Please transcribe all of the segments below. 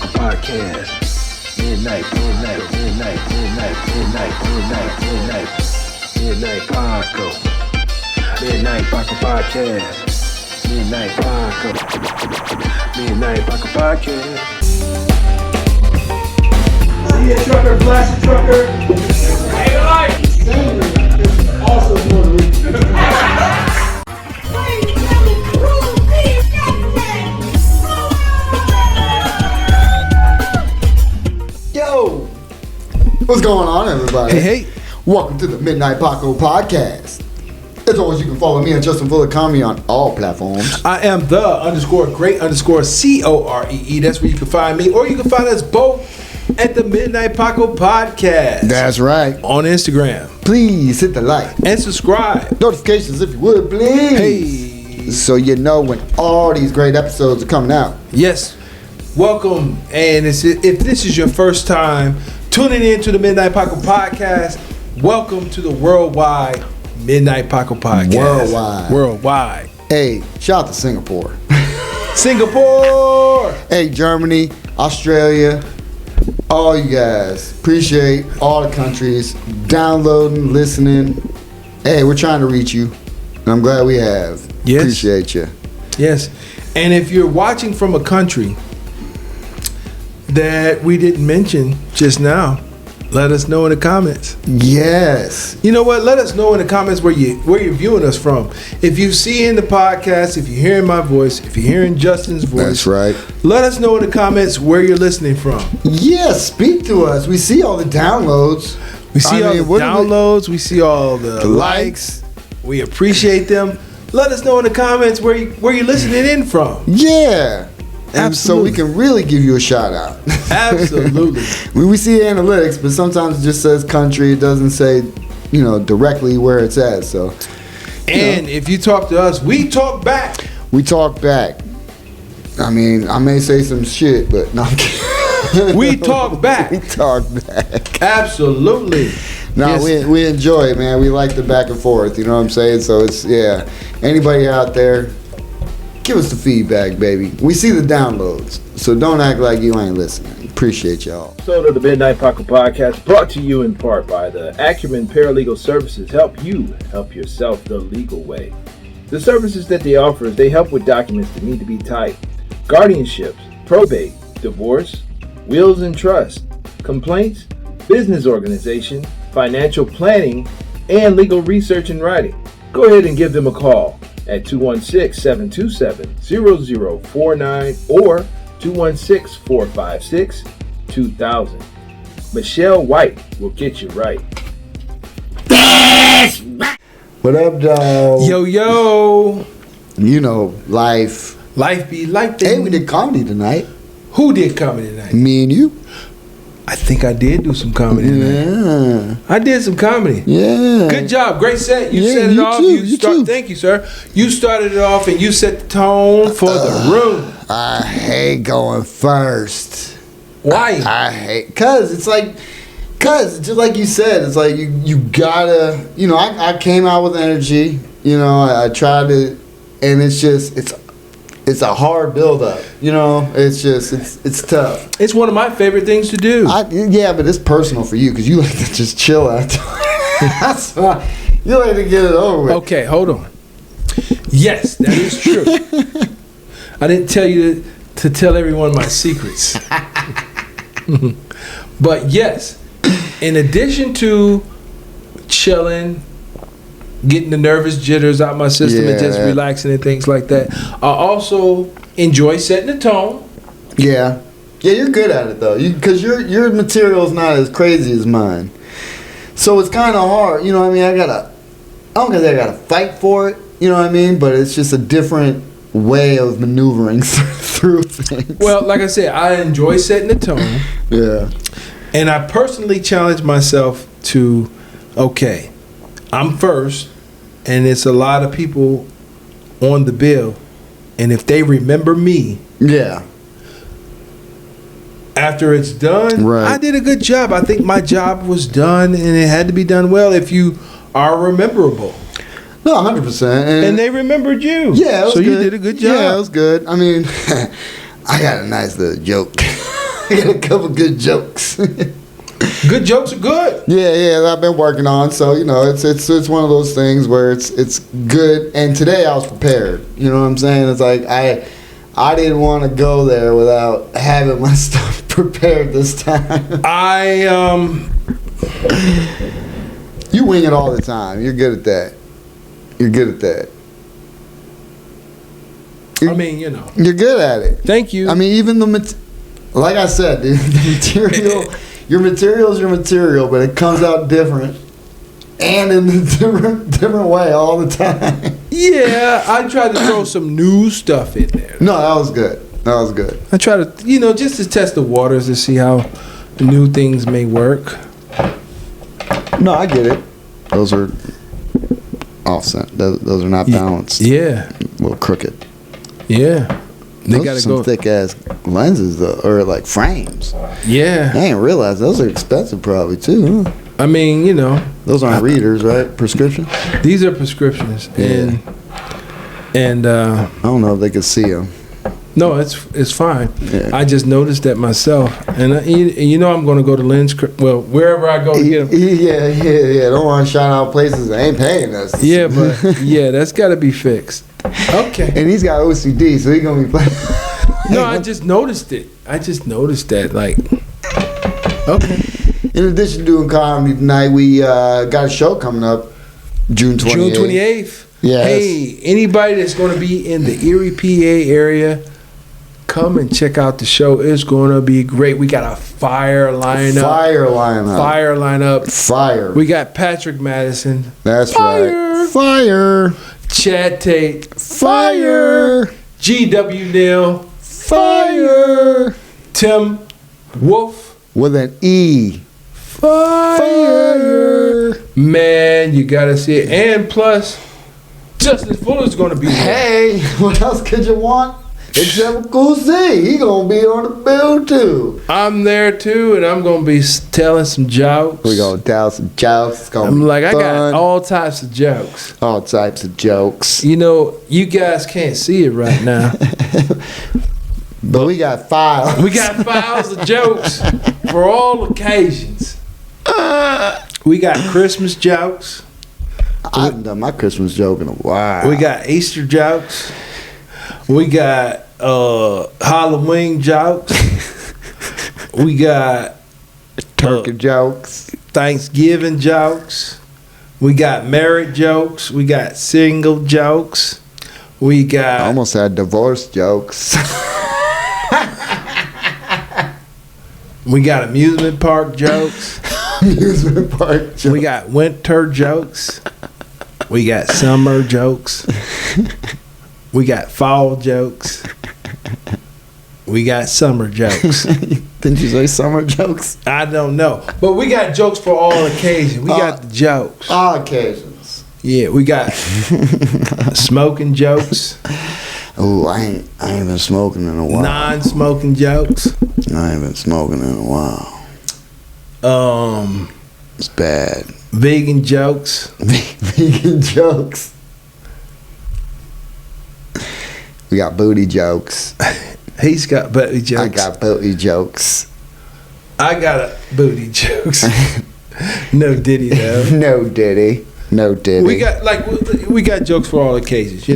Paco Podcast. Midnight Paco. Midnight Paco Podcast. Midnight Paco Podcast. See a trucker, blast a trucker. Hey, life. It's also more Yo, what's going on, everybody? Hey. Welcome to the Midnight Paco Podcast. As always, you can follow me and Justin Fuller Comedy on all platforms. I am the _great_COREE. That's where you can find me, or you can find us both at the Midnight Paco Podcast. That's right. On Instagram. Please hit the like And subscribe. notifications if you would, please. Hey. So you know when all these great episodes are coming out. Yes. Welcome. And if this is your first time tuning in to the Midnight Paco Podcast, welcome to the worldwide Midnight Paco Podcast. Worldwide. Hey, shout out to Singapore. Singapore. Hey, Germany, Australia, all you guys. Appreciate all the countries downloading, listening. Hey, we're trying to reach you, and I'm glad we have. Yes. Appreciate you. Yes. And if you're watching from a country that we didn't mention just now, let us know in the comments. Yes. You know what? Let us know in the comments where you're viewing us from. If you see in the podcast, if you're hearing my voice, if you're hearing Justin's voice. That's right. Let us know in the comments where you're listening from. Yes, speak to us. We see all the downloads. We see all the downloads. We see all the likes. We appreciate them. Let us know in the comments where you're listening in from. Yeah. And Absolutely. so we can really give you a shout out. Absolutely. We see analytics, but sometimes it just says country. It doesn't say, directly where it's at. So, and if you talk to us, we talk back. We talk back. I mean, I may say some shit, but no, I'm kidding. We talk back. We talk back. Absolutely. No, Yes. we enjoy it, man. We like the back and forth. You know what I'm saying? So it's, yeah. Anybody out there, give us the feedback, baby. We see the downloads, so don't act like you ain't listening. Appreciate y'all. Episode of the Midnight Paco Podcast brought to you in part by the Acumen Paralegal Services. Help you help yourself the legal way. The services that they offer is they help with documents that need to be typed, guardianships, probate, divorce, wills and trust, complaints, business organization, financial planning, and legal research and writing. Go ahead and give them a call at 216-727-0049 or 216-456-2000. Michelle White will get you right. What up, dog? Yo. Life. Life be like Hey, we did comedy tonight. Who did comedy tonight? Me and you. I think I did do some comedy tonight. Yeah. I did some comedy. Yeah. Good job. Great set. You Yeah, set it you off. too, you too. Thank you, sir. You started it off and you set the tone for the room. I hate going first. Why? I hate, cause just like you said, it's like you gotta, I came out with energy, I tried to, and it's a hard build up, it's tough. It's one of my favorite things to do. Yeah, but it's personal for you, cause you like to just chill after. That's why you like to get it over with. Okay, hold on. Yes, that is true. I didn't tell you to tell everyone my secrets. But yes, in addition to chilling, getting the nervous jitters out my system and just relaxing and things like that, I also enjoy setting the tone. Yeah, you're good at it though, because your material's not as crazy as mine, so it's kind of hard. I don't gotta fight for it. But it's just a different way of maneuvering through things. Well, like I said, I enjoy setting the tone. Yeah. And I personally challenge myself to, okay, I'm first, and it's a lot of people on the bill, and if they remember me, after it's done, right. I did a good job. I think my job was done, and it had to be done well if you are rememberable. No, 100%. And they remembered you. Yeah, it was so good. You did a good job. Yeah, it was good. I mean, I got a nice little joke. I got a couple good jokes. Good jokes are good. Yeah, I've been working on. So you know, it's one of those things where it's good. And today I was prepared. You know what I'm saying? It's like I didn't want to go there without having my stuff prepared this time. You wing it all the time. You're good at that. You're good at it. Thank you. I mean, even like I said, the material, your material is your material, but it comes out different and in a different way all the time. Yeah, I tried to throw some new stuff in there. No, that was good. I try to, just to test the waters to see how new things may work. No, I get it. Those are offset. Those are not balanced. Yeah. A little crooked. Yeah. They got some thick ass lenses though, or like frames. Yeah. I didn't realize those are expensive probably too, huh? I mean, those aren't readers, right? Prescription? These are prescriptions. Yeah. And I don't know if they can see them. No, it's fine. Yeah. I just noticed that myself, and I'm going to go to Lens. Well, wherever I go to get them. Yeah. Don't want to shout out places that ain't paying us. Yeah, but that's got to be fixed. Okay. And he's got OCD, so he's gonna be playing. No, I just noticed it. I just noticed that. Like, okay. In addition to doing comedy tonight, we got a show coming up, June 28th. June 28th. Yes. Hey, anybody that's going to be in the Erie, PA area, come and check out the show. It's going to be great. We got a fire lineup. Fire. We got Patrick Madison. That's right. Fire. Chad Tate. Fire. G.W. Neal. Fire. Tim Wolf. With an E. Fire. Man, you got to see it. And plus, Justin Fuller's going to be there. Hey, what else could you want? Except Cool C. He going to be on the bill too. I'm there too, and I'm going to be telling some jokes. We going to tell some jokes. It's gonna be I fun. got all types of jokes. All types of jokes. You guys can't see it right now. But we got files. We got files of jokes for all occasions. We got Christmas jokes. I haven't done my Christmas joke in a while. We got Easter jokes. We got Halloween jokes. We got turkey jokes. Thanksgiving jokes. We got married jokes. We got single jokes. We got... I almost had divorce jokes. We got amusement park jokes. Amusement park jokes. We got winter jokes. We got summer jokes. We got fall jokes. We got summer jokes. Didn't you say summer jokes? I don't know. But we got jokes for all occasions. We got the jokes. All occasions. Yeah, we got smoking jokes. Oh, I ain't been smoking in a while. Non-smoking jokes. I ain't been smoking in a while. It's bad. Vegan jokes. Vegan jokes. We got booty jokes. He's got booty jokes. I got booty jokes. I got a booty jokes. No Diddy though. No Diddy. We got jokes for all occasions,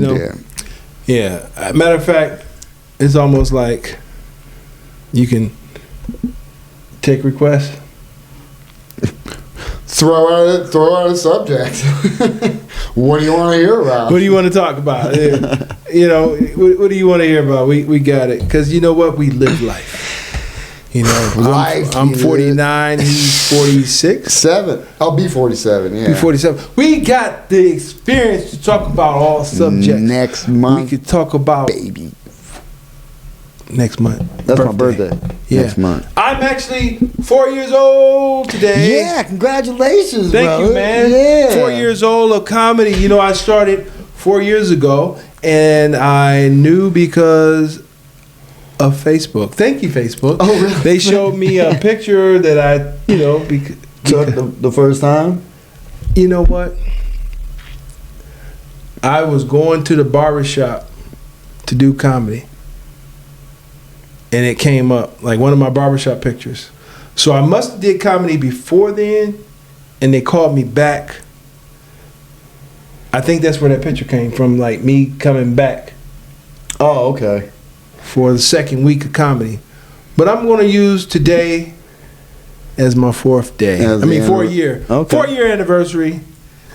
Yeah. Matter of fact, it's almost like you can take requests. Throw out a subject. What do you want to hear about? What do you want to talk about? What do you want to hear about? We got it. Because you know what? We live life. I'm 49. He's 46. I'll be 47. Yeah. Be 47. We got the experience to talk about all subjects. Next month. We could talk about baby. Next month. That's my birthday. Yeah. Next month. I'm actually 4 years old today. Yeah, congratulations, Thank bro. you, man. Yeah. 4 years old of comedy. I started 4 years ago, and I knew because of Facebook. Thank you, Facebook. Oh, really? They showed me a picture that I, took the first time. You know what? I was going to the barbershop to do comedy. and it came up, like one of my barbershop pictures. So I must have did comedy before then, and they called me back. I think that's where that picture came from, like me coming back. Oh, okay. For the second week of comedy. But I'm going to use today as my 4th day. 4-year. Okay. 4-year anniversary.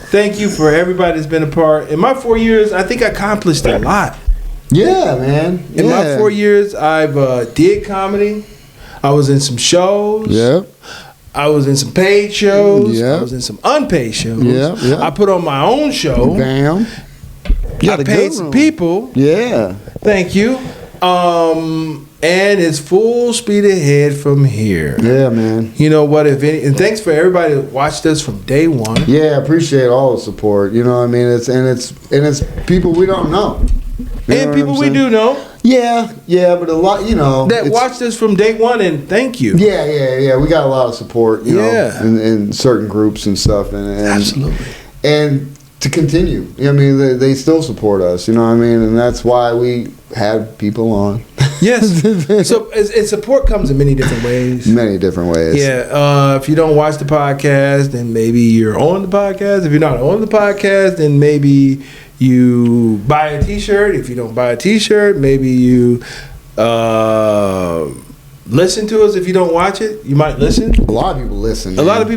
Thank you for everybody that's been a part. In my 4 years, I think I accomplished a lot. Yeah, man. In my 4 years, I've did comedy. I was in some shows. Yep. I was in some paid shows. Yep. I was in some unpaid shows. Yep. I put on my own show. Bam. I paid some people. Yeah. Thank you. And it's full speed ahead from here. Yeah, man. You know what? And thanks for everybody that watched us from day one. Yeah, appreciate all the support. You know what I mean? It's people we don't know. And people we do know. Yeah, but a lot, that watched us from day one, and thank you. Yeah. We got a lot of support, you know, in certain groups and stuff, and absolutely. And to continue, I mean, they still support us, you know what I mean, and that's why we have people on. Yes. So, and support comes in many different ways. Yeah. If you don't watch the podcast, then maybe you're on the podcast. If you're not on the podcast, then maybe you buy a t-shirt. If you don't buy a t-shirt, maybe you listen to us. If you don't watch it, you might listen. A lot of people listen. A lot of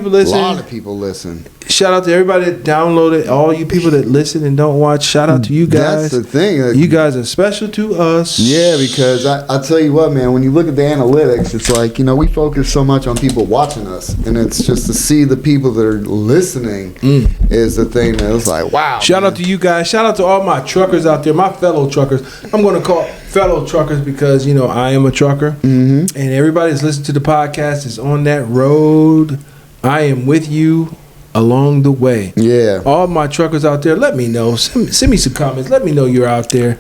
people listen. Shout out to everybody that downloaded. All you people that listen and don't watch, shout out to you guys. That's the thing. You guys are special to us. Yeah, because I tell you what, man, when you look at the analytics, it's like, we focus so much on people watching us, and it's just to see the people that are listening is the thing that it's like, wow. Shout out to you guys. Shout out to all my truckers out there, my fellow truckers. I'm going to call fellow truckers because, I am a trucker. Mm-hmm. And everybody that's listening to the podcast is on that road. I am with you along the way. Yeah. All my truckers out there, let me know. Send me some comments. Let me know you're out there.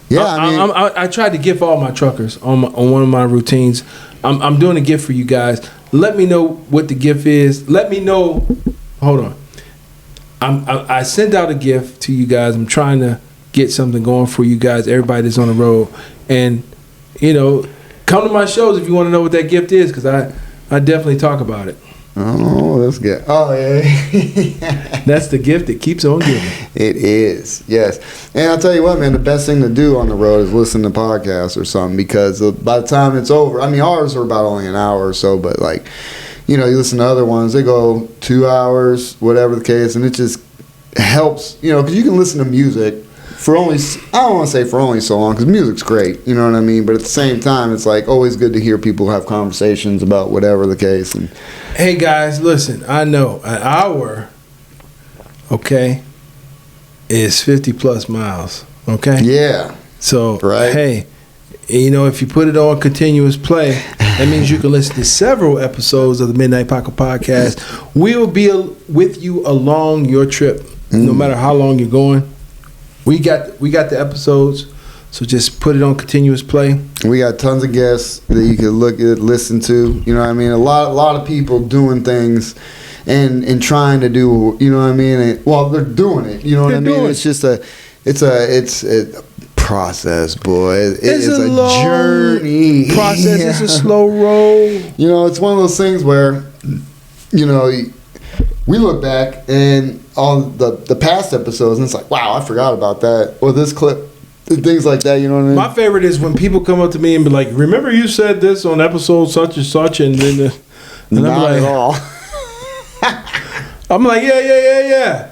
Yeah, I tried to gift all my truckers on one of my routines. I'm doing a gift for you guys. Let me know what the gift is. Let me know. Hold on. I sent out a gift to you guys. I'm trying to get something going for you guys, everybody that's on the road. And, come to my shows if you want to know what that gift is, because I definitely talk about it. Oh, that's good. Oh, yeah. That's the gift that keeps on giving. It is, yes. And I'll tell you what, man, the best thing to do on the road is listen to podcasts or something, because by the time it's over, ours are about only an hour or so, but you listen to other ones, they go 2 hours, whatever the case, and it just helps, because you can listen to music for only, I don't want to say for only so long, because music's great, you know what I mean? But at the same time, it's always good to hear people have conversations about whatever the case. And hey guys, listen, I know an hour, is 50 plus miles, Yeah. So, right. Hey, if you put it on continuous play, that means you can listen to several episodes of the Midnight Paco Podcast. We'll be with you along your trip, no matter how long you're going. We got the episodes, so just put it on continuous play. We got tons of guests that you can look at, listen to. You know what I mean? A lot of people doing things and trying to do. You know what I mean? They're doing it. You know what I mean? It's just it's a process, boy. It's a long journey. Process. Yeah. It's a slow roll. It's one of those things where, we look back and on the past episodes, and it's like, wow, I forgot about that, or this clip, things like that. You know what I mean? My favorite is when people come up to me and be like, "Remember you said this on episode such and such," and then not at all. I'm like, yeah.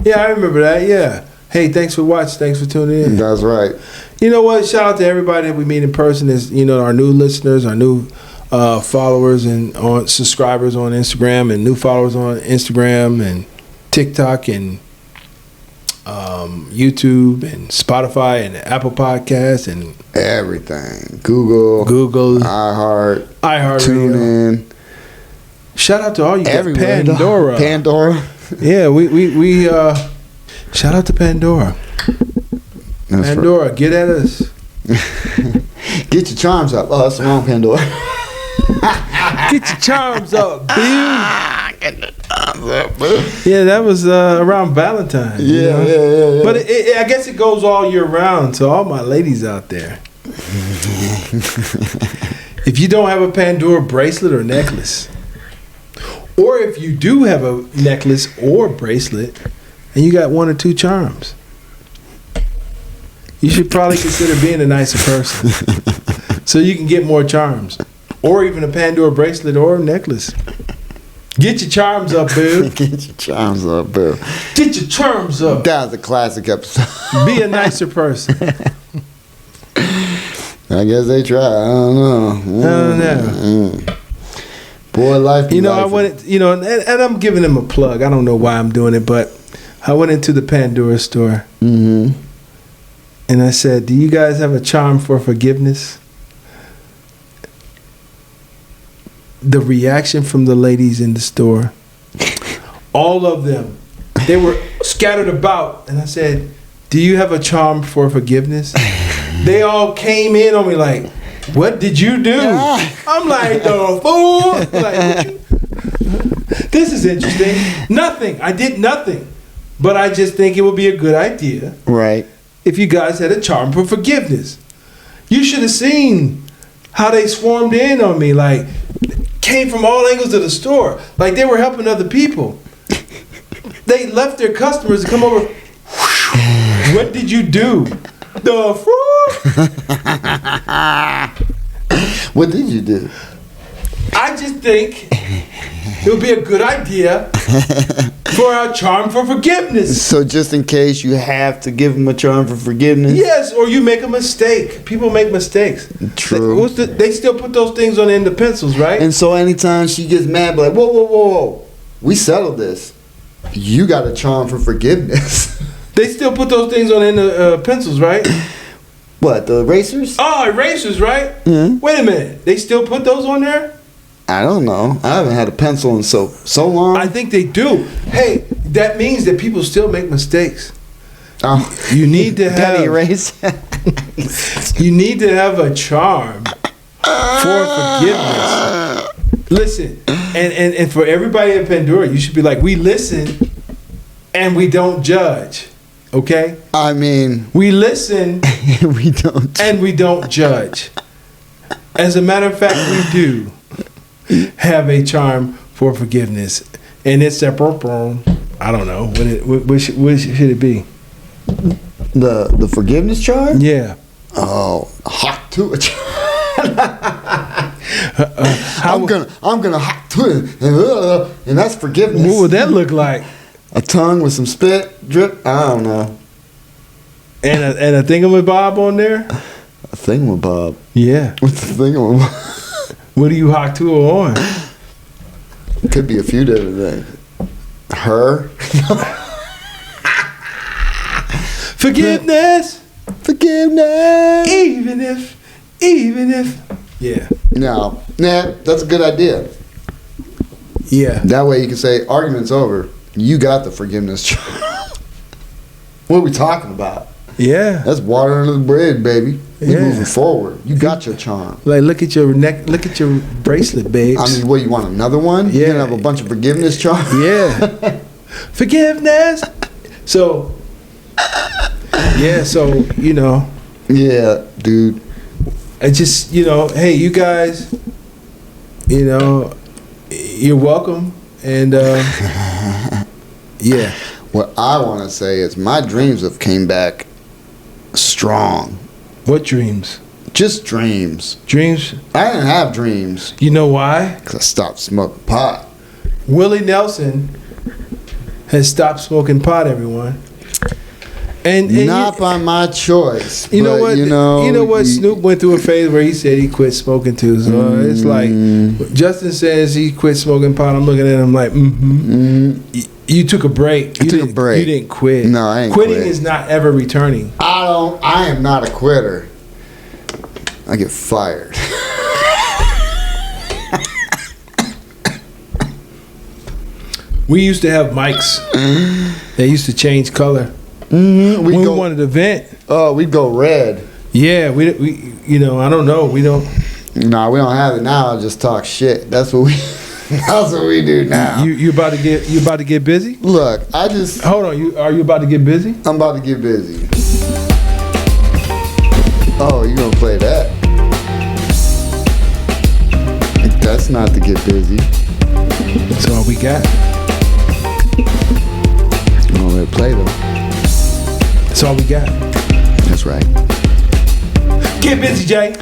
I remember that. Yeah. Hey, thanks for watching. Thanks for tuning in. That's right. You know what? Shout out to everybody that we meet in person. Is our new listeners, our new followers and on subscribers on Instagram, and new followers on Instagram and TikTok and YouTube and Spotify and Apple Podcasts and everything. Google, iHeart, TuneIn. Shout out to all you guys. Pandora. Yeah, we shout out to Pandora. That's Pandora, right. Get at us. Get your charms up. Oh, that's the wrong Pandora. Get your charms up, dude. Yeah, that was around Valentine's. Yeah. But I guess it goes all year round. So all my ladies out there, if you don't have a Pandora bracelet or necklace, or if you do have a necklace or bracelet, and you got one or two charms, you should probably consider being a nicer person, so you can get more charms, or even a Pandora bracelet or necklace. Get your charms up, boo. Get your charms up, boo. Get your charms up. That was a classic episode. Be a nicer person. I guess they try. I don't know. Boy, life be I went, and I'm giving them a plug. I don't know why I'm doing it, but I went into the Pandora store. Mm-hmm. And I said, do you guys have a charm for forgiveness? The reaction from the ladies in the store, all of them, they were scattered about. And I said, do you have a charm for forgiveness? They all came in on me like, what did you do? I'm like, the fool. Like, this is interesting. Nothing. I did nothing. But I just think it would be a good idea. Right. If you guys had a charm for forgiveness. You should have seen how they swarmed in on me. Like, came from all angles of the store. Like they were helping other people. They left their customers to come over. What did you do? The fruit. What did you do? I just think it would be a good idea for a charm for forgiveness. So just in case you have to give them a charm for forgiveness? Yes, or you make a mistake. People make mistakes. True. They still put those things on the end of pencils, right? And so anytime she gets mad, be like, whoa. We settled this. You got a charm for forgiveness. They still put those things on the end of pencils, right? What, the erasers? Oh, erasers, right? Mm-hmm. Wait a minute. They still put those on there? I don't know. I haven't had a pencil in so long. I think they do. Hey, that means that people still make mistakes. Oh, you need to have erase. You need to have a charm for forgiveness. Listen, and for everybody at Pandora, you should be like, we listen and we don't judge. Okay? I mean, we listen we don't and we don't judge. As a matter of fact, we do have a charm for forgiveness, and it's a I don't know what should it be? The forgiveness charm? Yeah. Oh, hot to it. I'm gonna hot to it, and that's forgiveness. What would that look like? A tongue with some spit drip. I don't know. And a thingamabob on there. A thingamabob. Yeah. What's the thingamabob? What do you hawk to on? Could be a few different things. Her. Forgiveness. Even if. Yeah. No. Nah, that's a good idea. Yeah. That way you can say, argument's over. You got the forgiveness charm. What are we talking about? Yeah. That's water under the bridge, baby. We're moving forward. You got your charm. Like, look at your neck. Look at your bracelet, babes. I mean, what, you want another one? Yeah. You're going to have a bunch of forgiveness charms? Yeah. Forgiveness. So, yeah, so, Yeah, dude. I just, hey, you guys, you're welcome. And, yeah. What I want to say is my dreams have came back strong. What dreams? Just dreams. Dreams? I didn't have dreams. You know why? Because I stopped smoking pot. Willie Nelson has stopped smoking pot, everyone. And not by my choice. You know what? Snoop went through a phase where he said he quit smoking too. So it's like Justin says he quit smoking pot. I'm looking at him like, You took a break. I took a break. You didn't quit. No, I ain't Quitting quit. is not ever returning. I am not a quitter. I get fired. We used to have mics. They used to change color. Mm-hmm. When we wanted to vent. Oh, we'd go red. Yeah, we I don't know. We don't. No, we don't have it now. I just talk shit. That's what we. That's what we do now. You about to get busy? Look, I just hold on. Are you about to get busy? I'm about to get busy. Oh, you gonna play that? That's not to get busy. That's all we got. I'm gonna play them. That's all we got. That's right. Get busy, Jay.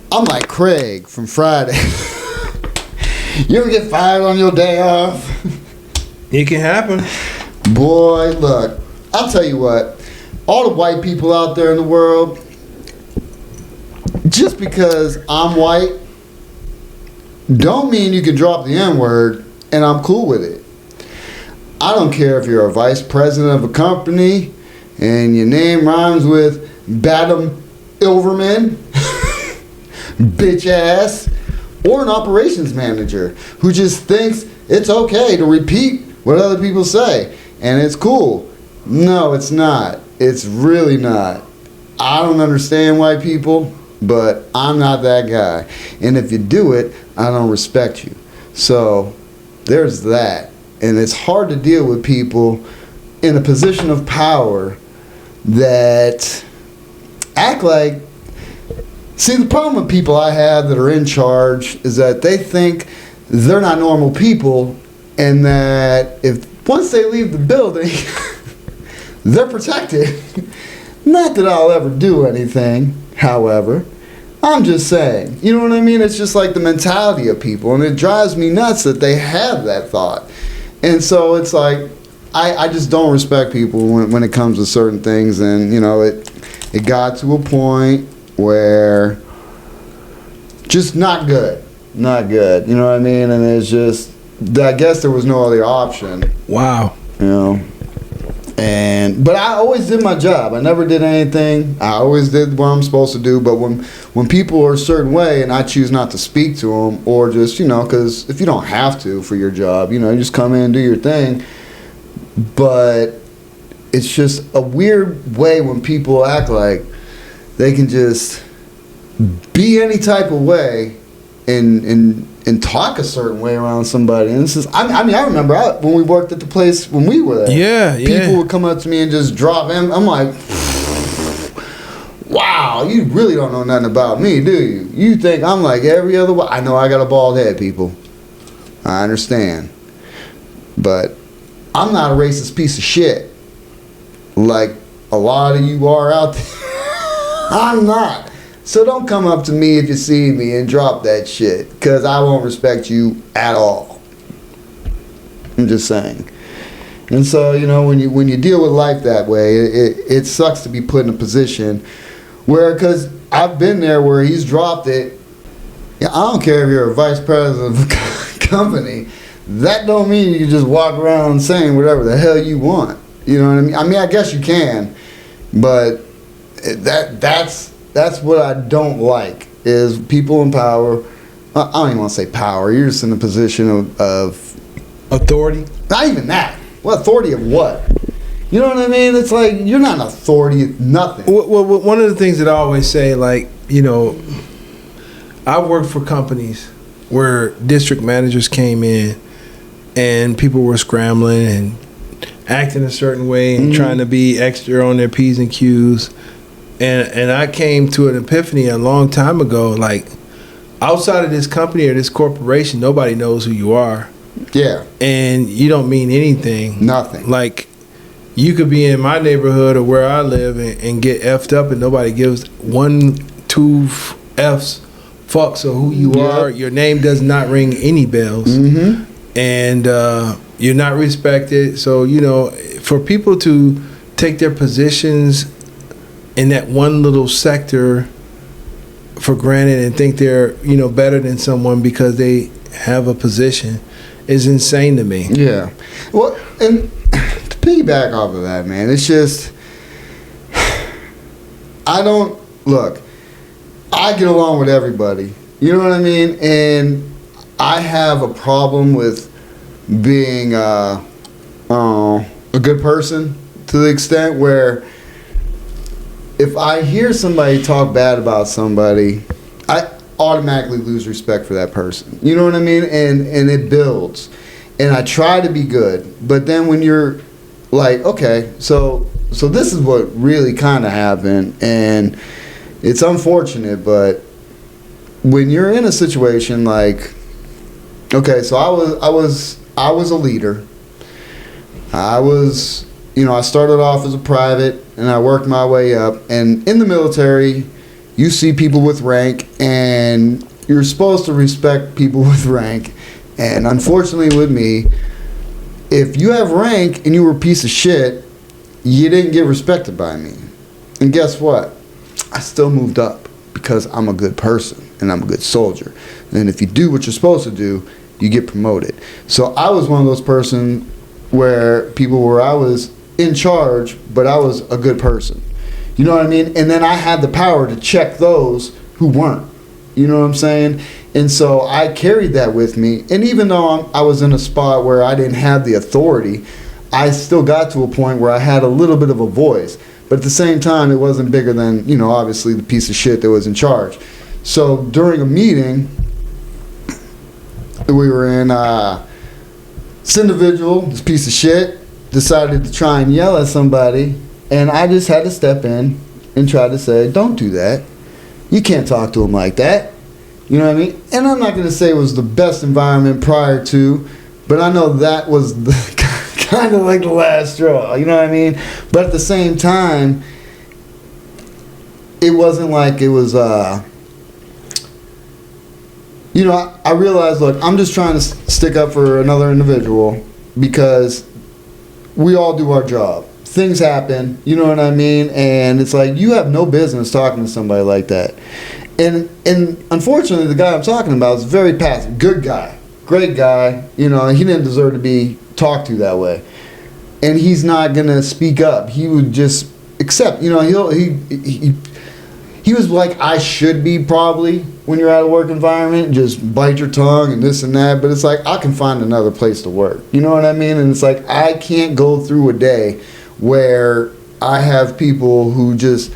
I'm like Craig from Friday. You ever get fired on your day off? It can happen. Boy, look, I'll tell you what. All the white people out there in the world, just because I'm white, don't mean you can drop the N-word and I'm cool with it. I don't care if you're a vice president of a company and your name rhymes with Badam Ilverman, bitch ass, or an operations manager who just thinks it's okay to repeat what other people say and it's cool. No, it's not. It's really not. I don't understand white people, but I'm not that guy. And if you do it, I don't respect you. So there's that. And it's hard to deal with people in a position of power that act like... See, the problem with people I have that are in charge is that they think they're not normal people and that once they leave the building, they're protected. Not that I'll ever do anything, however. I'm just saying. You know what I mean? It's just like the mentality of people, and it drives me nuts that they have that thought. And so it's like, I just don't respect people when it comes to certain things, and, you know, it got to a point where just not good, you know what I mean? And it's just, I guess there was no other option. Wow. You know, but I always did my job. I never did anything. I always did what I'm supposed to do. But when people are a certain way and I choose not to speak to them, or just, you know, because if you don't have to for your job, you know, you just come in and do your thing. But it's just a weird way when people act like they can just be any type of way and talk a certain way around somebody. And this is, I mean, I remember when we worked at the place when we were there. Yeah. People would come up to me and just drop in. I'm like, wow, you really don't know nothing about me, do you? You think I'm like every other way. I know I got a bald head, people. I understand. But I'm not a racist piece of shit like a lot of you are out there. I'm not. So don't come up to me if you see me and drop that shit, because I won't respect you at all. I'm just saying. And so, you know, when you deal with life that way, it sucks to be put in a position where, because I've been there where he's dropped it. Yeah, I don't care if you're a vice president of a company. That don't mean you can just walk around saying whatever the hell you want. You know what I mean? I mean, I guess you can, but that's what I don't like, is people in power. I don't even want to say power. You're just in a position of authority. Not even that. What authority of what? You know what I mean? It's like, you're not an authority of nothing. Well, one of the things that I always say, like, you know, I worked for companies where district managers came in and people were scrambling and acting a certain way and trying to be extra on their P's and Q's. And I came to an epiphany a long time ago, like, outside of this company or this corporation, nobody knows who you are. Yeah. And you don't mean anything. Nothing. Like, you could be in my neighborhood or where I live and get effed up and nobody gives 2 F's fucks of who you are. Your name does not ring any bells. And you're not respected. So, you know, for people to take their positions in that one little sector for granted and think they're, you know, better than someone because they have a position is insane to me. Yeah. Well, and to piggyback off of that, man, it's just, I get along with everybody. You know what I mean? And I have a problem with being a good person to the extent where if I hear somebody talk bad about somebody, automatically lose respect for that person. You know what I mean? And it builds. And I try to be good, but then when you're like, okay, so this is what really kind of happened, and it's unfortunate, but when you're in a situation like, okay, so I was a leader. I was, I started off as a private, and I worked my way up. And in the military, you see people with rank, and you're supposed to respect people with rank. And unfortunately with me, if you have rank and you were a piece of shit, you didn't get respected by me. And guess what? I still moved up because I'm a good person and I'm a good soldier. And if you do what you're supposed to do, you get promoted. So I was one of those persons where I was in charge, but I was a good person. You know what I mean? And then I had the power to check those who weren't. You know what I'm saying? And so I carried that with me. And even though I was in a spot where I didn't have the authority, I still got to a point where I had a little bit of a voice. But at the same time, it wasn't bigger than, obviously the piece of shit that was in charge. So during a meeting that we were in, this individual, this piece of shit, decided to try and yell at somebody. And I just had to step in and try to say, don't do that. You can't talk to him like that. You know what I mean? And I'm not going to say it was the best environment prior to, but I know that was kind of like the last straw. You know what I mean? But at the same time, it wasn't like it was, I realized, look, I'm just trying to stick up for another individual because we all do our job. Things happen, you know what I mean? And it's like, you have no business talking to somebody like that. And unfortunately, the guy I'm talking about is very passive. Good guy. Great guy. He didn't deserve to be talked to that way. And he's not going to speak up. He would just accept. He was like, I should be probably when you're at a work environment. Just bite your tongue and this and that. But it's like, I can find another place to work. You know what I mean? And it's like, I can't go through a day where I have people who just,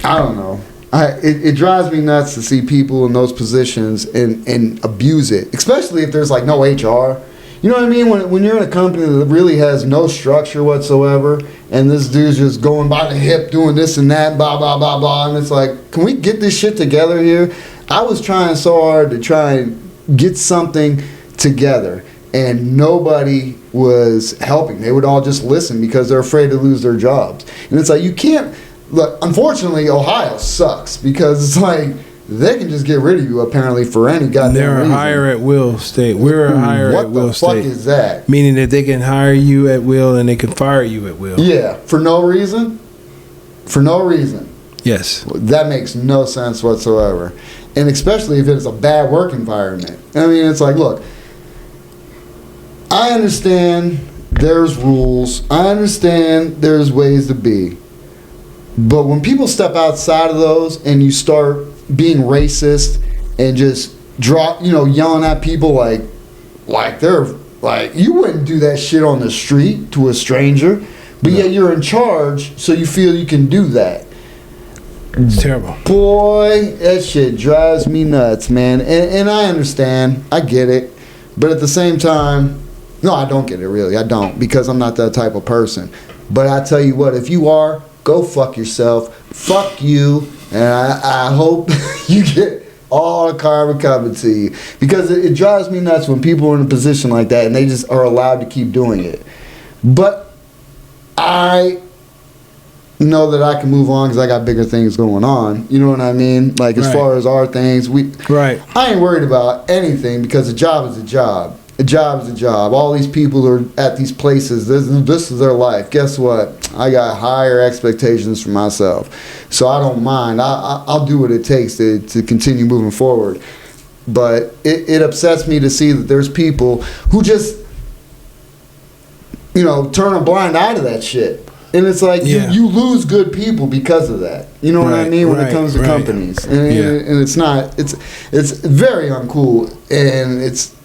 I don't know. It drives me nuts to see people in those positions and abuse it, especially if there's like no HR. You know what I mean? When you're in a company that really has no structure whatsoever, and this dude's just going by the hip doing this and that, blah, blah, blah, blah, and it's like, can we get this shit together here? I was trying so hard to try and get something together, and nobody was helping. They would all just listen because they're afraid to lose their jobs. And it's like, you can't... Look, unfortunately, Ohio sucks because it's like they can just get rid of you apparently for any goddamn reason. They're a hire at will state. We're a hire at will state. What the fuck is that? Meaning that they can hire you at will and they can fire you at will. Yeah, for no reason? For no reason. Yes. That makes no sense whatsoever. And especially if it's a bad work environment. I mean, it's like, look, I understand there's rules. I understand there's ways to be. But when people step outside of those and you start being racist and just yelling at people like they're like, you wouldn't do that shit on the street to a stranger, but yet you're in charge, so you feel you can do that. It's terrible. Boy, that shit drives me nuts, man. And I understand. I get it. But at the same time, no, I don't get it, really. I don't, because I'm not that type of person. But I tell you what, if you are, go fuck yourself. Fuck you. And I hope you get all the karma coming to you. Because it drives me nuts when people are in a position like that and they just are allowed to keep doing it. But I know that I can move on because I got bigger things going on. You know what I mean? Like, as far as our things, right. I ain't worried about anything because a job is a job. A job is a job. All these people are at these places. This is their life. Guess what? I got higher expectations for myself. So I don't mind. I'll do what it takes to continue moving forward. But it upsets me to see that there's people who just, turn a blind eye to that shit. And it's like, you lose good people because of that. You know what I mean? When it comes to companies. And it's not, it's very uncool. And it's,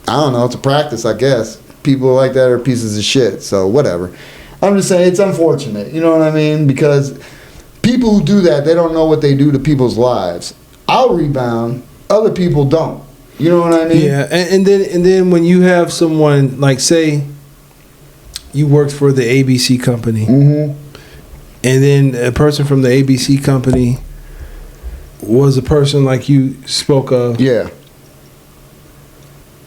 I don't know, it's a practice, I guess. People like that are pieces of shit, so whatever. I'm just saying, it's unfortunate, you know what I mean? Because people who do that, they don't know what they do to people's lives. I'll rebound. Other people don't. You know what I mean? Yeah, and then when you have someone like, say, you worked for the ABC company, Mm-hmm. and then a person from the ABC company was a person like you spoke of. Yeah.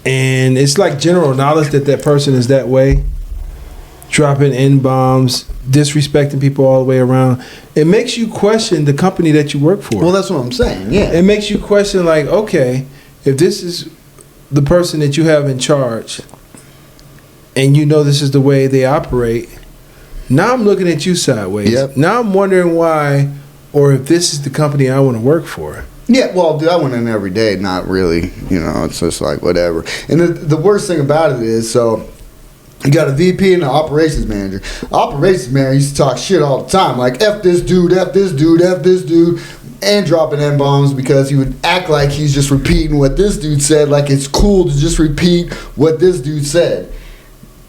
And it's like general knowledge that person is that way, dropping N-bombs, disrespecting people all the way around. It makes you question the company that you work for. Well, that's what I'm saying. Yeah. It makes you question, like, okay, if this is the person that you have in charge, and you know this is the way they operate, now I'm looking at you sideways. Yep. Now I'm wondering why, or if this is the company I want to work for. Yeah, well, dude, I went in every day. Not really, it's just like whatever. And the worst thing about it is, so you got a VP and an operations manager. Operations manager used to talk shit all the time, like F this dude, F this dude, F this dude, and dropping N-bombs because he would act like he's just repeating what this dude said, like it's cool to just repeat what this dude said.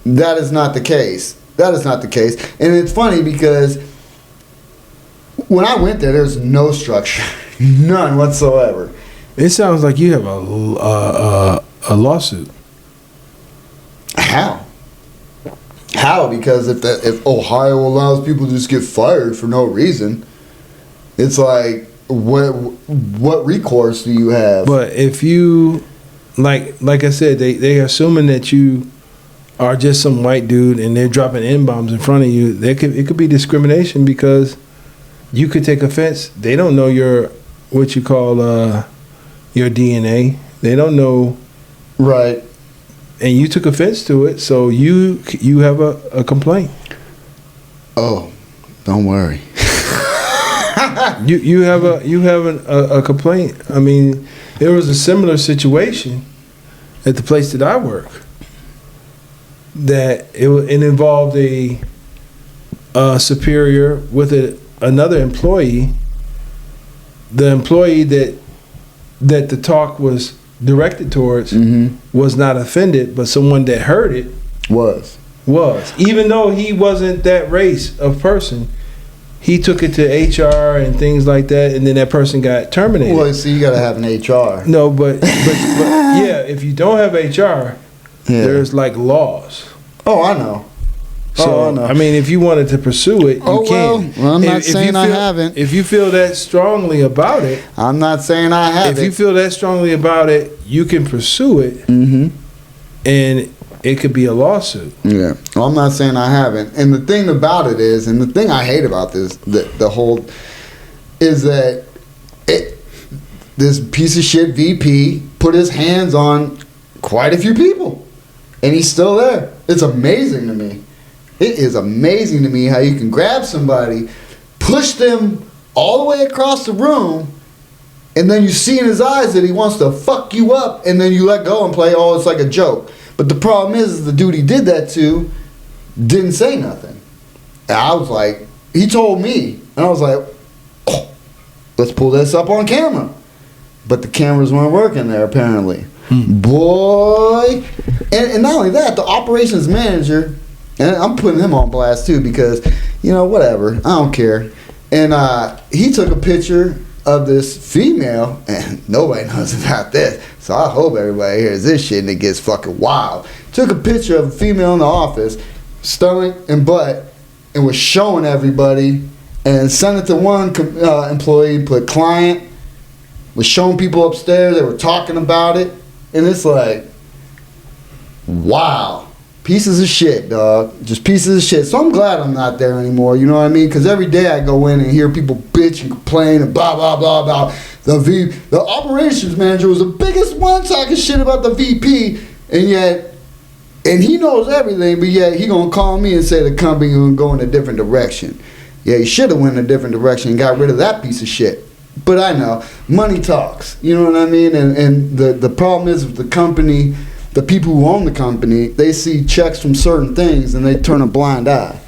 That is not the case. That is not the case. And it's funny because when I went there's no structure. None whatsoever. It sounds like you have a lawsuit. How? How? Because if Ohio allows people to just get fired for no reason, it's like what recourse do you have? But if you like I said, they assuming that you are just some white dude and they're dropping N-bombs in front of you, it could be discrimination because you could take offense. They don't know your what you call your DNA. They don't know. Right. And you took offense to it, so you have a complaint. Oh, don't worry. you have a complaint. I mean, there was a similar situation at the place that I work. That it involved a superior with another employee. The employee that the talk was directed towards was not offended, but someone that heard it was. Even though he wasn't that race of person, he took it to HR and things like that, and then that person got terminated. Well, see, you got to have an HR. No, but yeah, if you don't have HR, there's like laws. Oh, I know. So, I know. I mean, if you wanted to pursue it, you can. Well, I'm not saying I haven't. If you feel that strongly about it, I'm not saying I haven't. If you feel that strongly about it, you can pursue it, and it could be a lawsuit. Yeah, well, I'm not saying I haven't. And the thing about it is, and the thing I hate about this, the whole, is that this piece of shit VP put his hands on quite a few people, and he's still there. It's amazing to me. It is amazing to me how you can grab somebody, push them all the way across the room, and then you see in his eyes that he wants to fuck you up, and then you let go and play, oh, it's like a joke. But the problem is the dude he did that to didn't say nothing. And I was like, he told me, and I was like, oh, let's pull this up on camera. But the cameras weren't working there, apparently. Boy. And not only that, the operations manager, and I'm putting him on blast too because, whatever, I don't care. And he took a picture of this female, and nobody knows about this, so I hope everybody hears this shit and it gets fucking wild. Took a picture of a female in the office, stomach and butt, and was showing everybody, and sent it to one employee, put client, was showing people upstairs, they were talking about it, and it's like, wow. Pieces of shit, dog. Just pieces of shit. So I'm glad I'm not there anymore, you know what I mean? Because every day I go in and hear people bitch and complain and blah, blah, blah, blah. The operations manager was the biggest one talking shit about the VP, and he knows everything, but yet he gonna call me and say the company gonna go in a different direction. Yeah, he should have went in a different direction and got rid of that piece of shit. But I know, money talks, you know what I mean? And the problem is with the company, the people who own the company, they see checks from certain things and they turn a blind eye.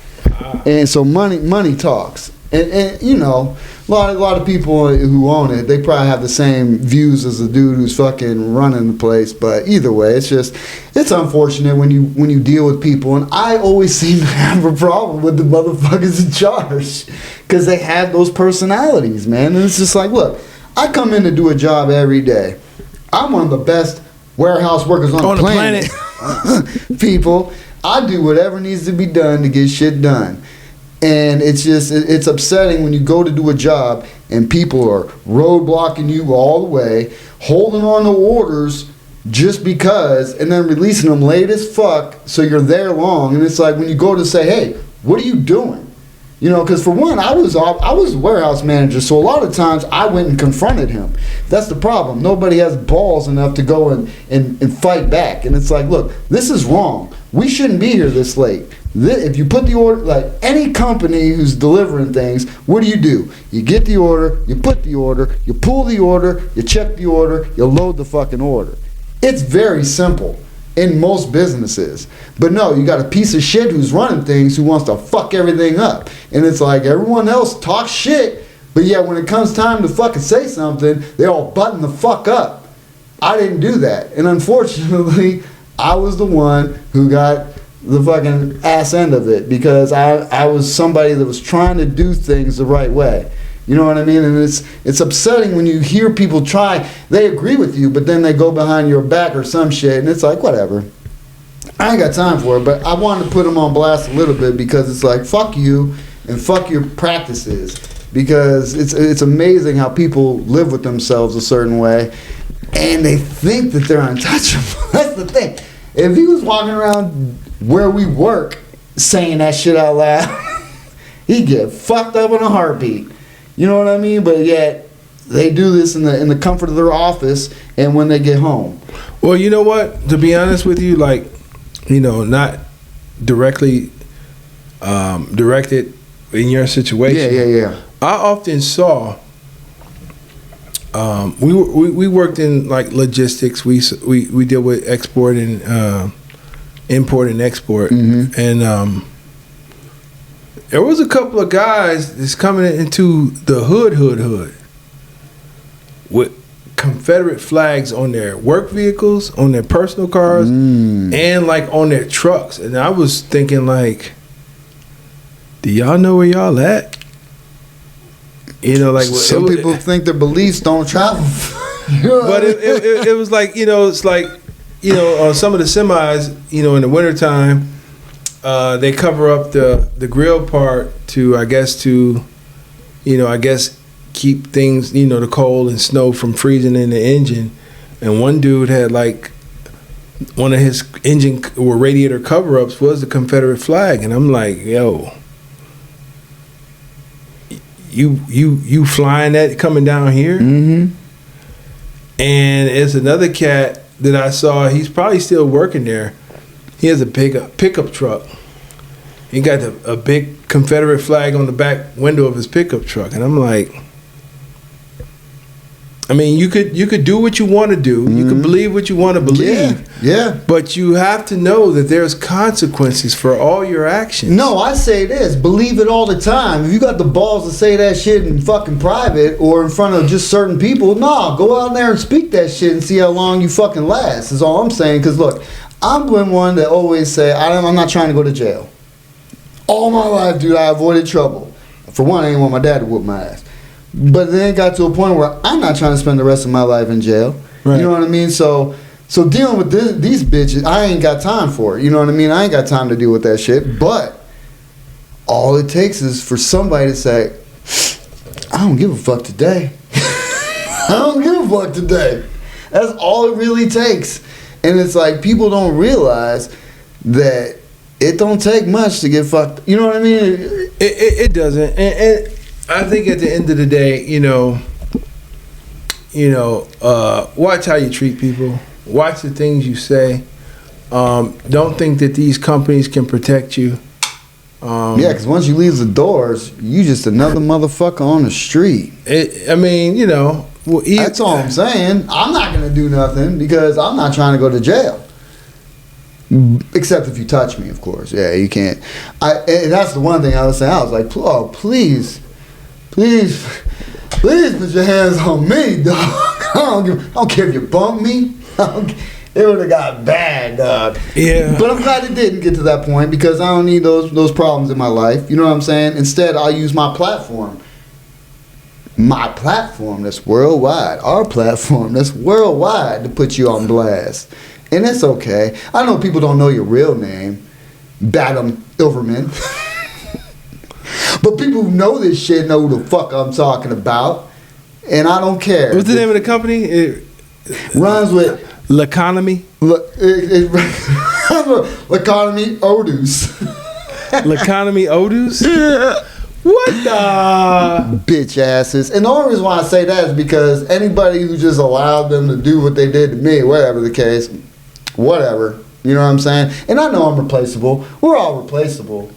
And so money talks. And a lot of people who own it, they probably have the same views as the dude who's fucking running the place. But either way, it's unfortunate when you deal with people. And I always seem to have a problem with the motherfuckers in charge because they have those personalities, man. And it's just like, look, I come in to do a job every day. I'm one of the best warehouse workers on the planet. People, I do whatever needs to be done to get shit done. And it's upsetting when you go to do a job and people are roadblocking you all the way, holding on to orders just because, and then releasing them late as fuck so you're there long. And it's like when you go to say, hey, what are you doing? You know, because for one, I was a warehouse manager, so a lot of times I went and confronted him. That's the problem. Nobody has balls enough to go and fight back. And it's like, look, this is wrong. We shouldn't be here this late. If you put the order, like any company who's delivering things, what do? You get the order, you put the order, you pull the order, you check the order, you load the fucking order. It's very simple in most businesses. But no, you got a piece of shit who's running things who wants to fuck everything up. And it's like everyone else talks shit, but yet when it comes time to fucking say something, they all button the fuck up. I didn't do that. And unfortunately, I was the one who got the fucking ass end of it because I was somebody that was trying to do things the right way. You know what I mean? And it's upsetting when you hear people try, they agree with you, but then they go behind your back or some shit, and it's like, whatever. I ain't got time for it, but I wanted to put them on blast a little bit because it's like, fuck you and fuck your practices. Because it's amazing how people live with themselves a certain way, and they think that they're untouchable. That's the thing. If he was walking around where we work saying that shit out loud, he'd get fucked up in a heartbeat. You know what I mean? But yet they do this in the comfort of their office and when they get home. Well, you know what? To be honest with you, like, you know, not directly directed in your situation. Yeah. I often saw. We worked in like logistics. We deal with export and import and export, and there was a couple of guys that's coming into the hood with Confederate flags on their work vehicles, on their personal cars, and like on their trucks. And I was thinking, like, do y'all know where y'all at? You know, like some people think their beliefs don't travel. But it was like, you know, it's like, you know, some of the semis, you know, in the wintertime, they cover up the grill part to keep things, you know, the cold and snow from freezing in the engine. And one dude had like one of his engine or radiator cover-ups was the Confederate flag, and I'm like, yo, you flying that coming down here? And it's another cat that I saw. He's probably still working there. He has a pickup truck. He got a big Confederate flag on the back window of his pickup truck, and I'm like, I mean, you could do what you want to do. You can believe what you want to believe. Yeah. But you have to know that there's consequences for all your actions. No, I say this. Believe it all the time. If you got the balls to say that shit in fucking private or in front of just certain people, nah, go out there and speak that shit and see how long you fucking last, is all I'm saying. Because, look, I'm one that always say, I'm not trying to go to jail. All my life, dude, I avoided trouble. For one, I didn't want my dad to whoop my ass. But then it got to a point where I'm not trying to spend the rest of my life in jail. Right. You know what I mean? So dealing with these bitches, I ain't got time for it. You know what I mean? I ain't got time to deal with that shit. But all it takes is for somebody to say, I don't give a fuck today. I don't give a fuck today. That's all it really takes. And it's like people don't realize that it don't take much to get fucked. You know what I mean? It doesn't. And I think at the end of the day, you know, watch how you treat people. Watch the things you say. Don't think that these companies can protect you. Yeah, because once you leave the doors, you just another motherfucker on the street. I mean, you know. Well, that's all I'm saying. I'm not going to do nothing because I'm not trying to go to jail. Except if you touch me, of course. Yeah, you can't. And that's the one thing I was saying. I was like, oh, please put your hands on me, dog. I don't care if you bump me. It would have got bad, dog. Yeah. But I'm glad it didn't get to that point because I don't need those problems in my life. You know what I'm saying? Instead, I'll use my platform my platform that's worldwide, our platform that's worldwide, to put you on blast. And that's okay. I know people don't know your real name, Badam Ilverman. But people who know this shit know who the fuck I'm talking about. And I don't care. What's the name of the company? It runs with L'Economy. L'Economy Odus. L'Economy Odus? Yeah. What the? Bitch asses. And the only reason why I say that is because anybody who just allowed them to do what they did to me, whatever the case, whatever. You know what I'm saying? And I know I'm replaceable. We're all replaceable.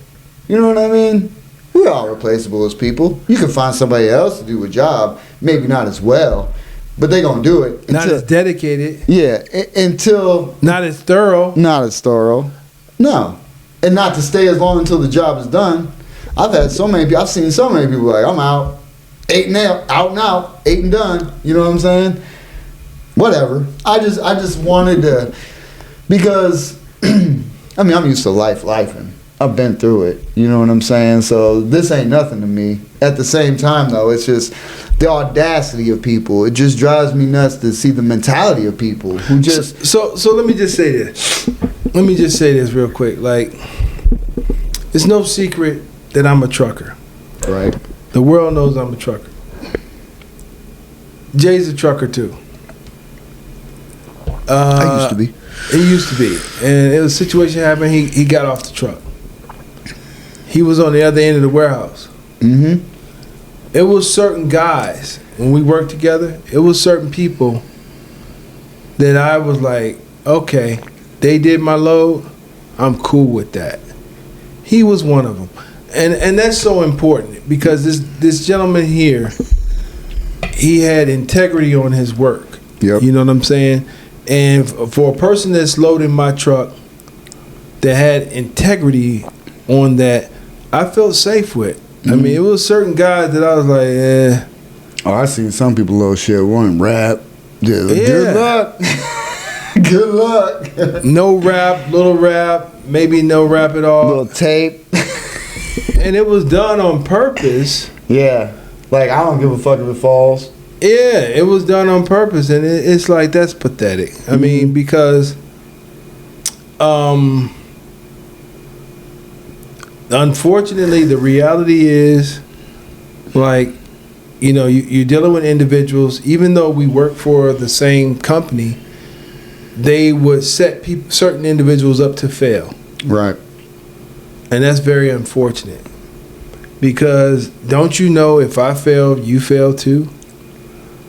You know what I mean? We're all replaceable as people. You can find somebody else to do a job, maybe not as well, but they gonna do it. Not as dedicated. Yeah, until... Not as thorough. Not as thorough. No. And not to stay as long until the job is done. I've seen so many people like, I'm out. Out and out. 8 and done. You know what I'm saying? Whatever. I just wanted to... Because, I mean, I'm used to lifing. I've been through it. You know what I'm saying? So this ain't nothing to me. At the same time, though, it's just the audacity of people. It just drives me nuts to see the mentality of people who just... So let me just say this. Let me just say this real quick. Like, it's no secret that I'm a trucker. Right. The world knows I'm a trucker. Jay's a trucker, too. I used to be. He used to be. And a situation happened, he got off the truck. He was on the other end of the warehouse. Mm-hmm. It was certain guys, when we worked together, it was certain people that I was like, okay, they did my load, I'm cool with that. He was one of them. And that's so important because this gentleman here, he had integrity on his work. Yep. You know what I'm saying? And for a person that's loading my truck that had integrity on that, I felt safe with. Mm-hmm. I mean, it was certain guys that I was like, eh. Oh, I seen some people load shit, one rap. Yeah. Good luck. Good luck. No rap, little rap, maybe no rap at all. Little tape. And it was done on purpose. Yeah. Like, I don't give a fuck if it falls. Yeah, it was done on purpose, and it's like, that's pathetic. I mean, because unfortunately, the reality is, like, you know, you're dealing with individuals, even though we work for the same company, they would set certain individuals up to fail. Right. And that's very unfortunate. Because don't you know if I fail, you fail too?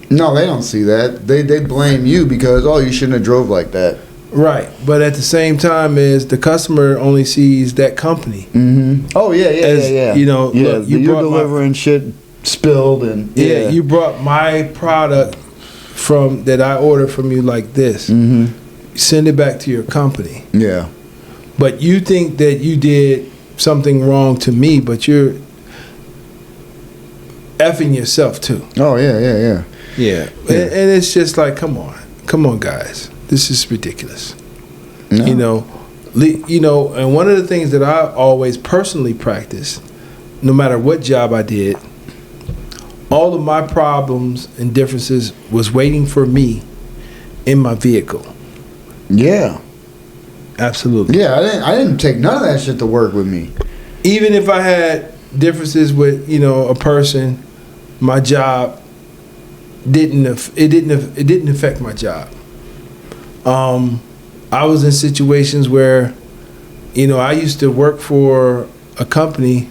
No, they don't see that. They blame you because, oh, you shouldn't have drove like that. Right. But at the same time is the customer only sees that company. Mm-hmm. Oh, yeah. You know, yeah, look, you're delivering shit spilled and... Yeah, you brought my product from that I ordered from you like this. Mm-hmm. Send it back to your company. Yeah. But you think that you did something wrong to me, but you're effing yourself too. Oh, yeah. Yeah. And it's just like, come on, guys, this is ridiculous. No. You know, and one of the things that I always personally practice, no matter what job I did, all of my problems and differences was waiting for me in my vehicle. Yeah. Absolutely. Yeah, I didn't take none of that shit to work with me. Even if I had differences with, you know, a person, my job didn't affect my job. I was in situations where, you know, I used to work for a company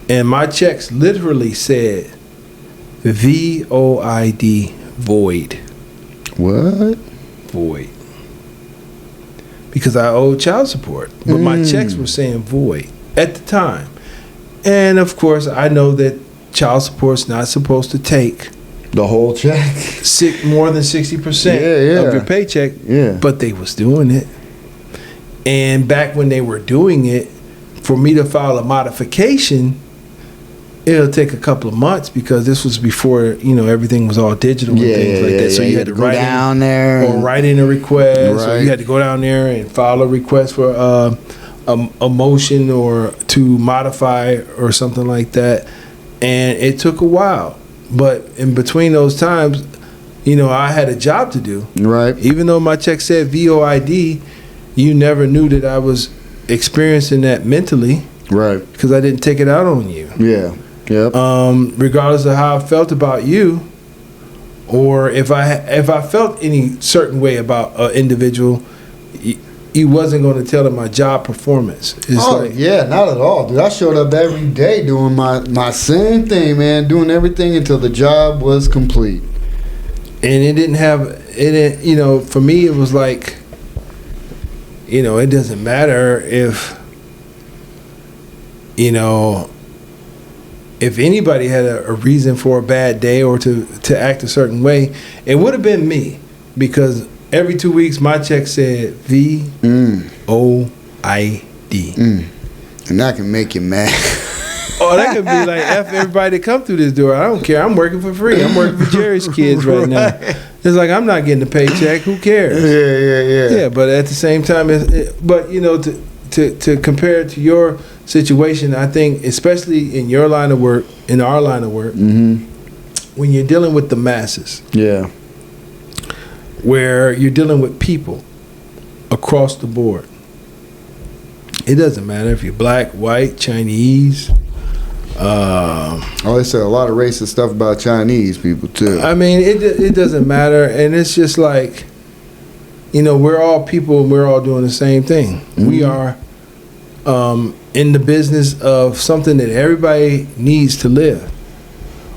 and my checks literally said VOID, void. What? Void. Because I owed child support, but my checks were saying void at the time. And of course, I know that child support's not supposed to take the whole check, more than 60% of your paycheck. Yeah. But they was doing it. And back when they were doing it, for me to file a modification, it'll take a couple of months because this was before, you know, everything was all digital and things like that. So you had to write down there or write in a request, right. or you had to go down there and file a request for a motion or to modify or something like that. And it took a while. But in between those times, I had a job to do. Right. Even though my check said VOID, you never knew that I was experiencing that mentally. Right. Because I didn't take it out on you. Yeah. Yep. Regardless of how I felt about you, or if I felt any certain way about an individual, you wasn't going to tell them my job performance. Yeah, not at all, dude. I showed up every day doing my same thing, man, doing everything until the job was complete. And it didn't, for me, it was like, it doesn't matter if anybody had a reason for a bad day or to act a certain way, it would have been me, because every 2 weeks my check said VOID. And that can make you mad. Oh, that could be like, F everybody that come through this door. I don't care. I'm working for free. I'm working for Jerry's kids right now. It's like, I'm not getting a paycheck. Who cares? Yeah. Yeah, but at the same time, to compare it to your situation, I think, especially in your line of work, in our line of work, when you're dealing with the masses, where you're dealing with people across the board, it doesn't matter if you're black, white, Chinese. They said a lot of racist stuff about Chinese people too. I mean, it doesn't matter, and it's just like, we're all people and we're all doing the same thing. We are in the business of something that everybody needs to live,